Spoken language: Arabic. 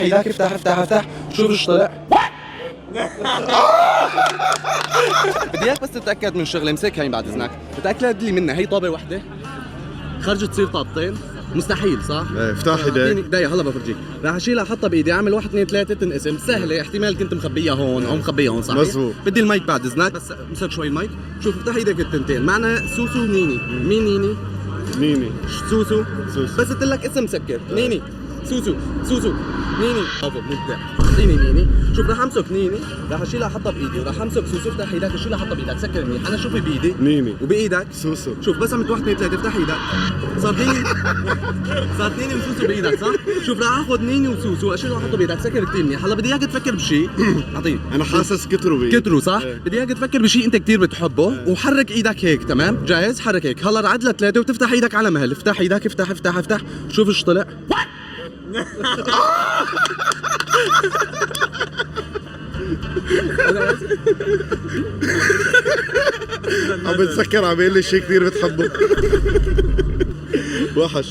ايدك افتح افتح افتح شوف ايش طلع. بدي اياك بس تتاكد من شغله، امسك هي بعد اذنك، تتاكد لي منها. هي طابه وحده خرجت تصير طابتين، مستحيل صح؟ ايه افتح ايديك. دقيقة هلا بفرجيك، راح اشيلها احطها بايدي، اعمل 1 2 3 تنقسم، سهلة، احتمال كنت مخبيها هون او مخبيها هون صحيح؟ مزبوط. بدي المايك بعد اذنك، بس امسك شوي المايك، شوف افتح ايدك التنتين، معنا سوسو ونيني، مين نيني؟ نيني. سوسو؟ سوسو. بس قلت لك اسم مسكر، نيني، سوسو، سوسو، نيني، برافو مبدع، اعطيني نيني، شوف راح امسك نيني، راح اشيلها احطها بايدي، وراح امسك سوسو، افتح ايدك اشيلها احطها بايدك، سكر منيح، انا شوفي بايدي نيني. وبايدك سوسو. شوف بس عملت 1 2 3 افتح ايدك، صار نيني صارت نيني وسوسو بايدك صح؟ شوف راح اخذ نيني وسوسو اشيله واحطه بايدك، سكر كثير منيح، هلا بدي اياك تفكر بشيء، اعطيني انا حاسس كتروا بي كتروا صح؟ ايه. بدي اياك تفكر بشيء انت كثير بتحبه وحرك ايدك هيك، تمام؟ جاهز؟ حرك هيك، هلا رعد لثلاثة وتفتح ايدك على مهل، افتح ايدك افتح افتح افتح، شوف ايش طلع. عم بتسكر، عم يقول لي شيء كثير بتحبه. وحش.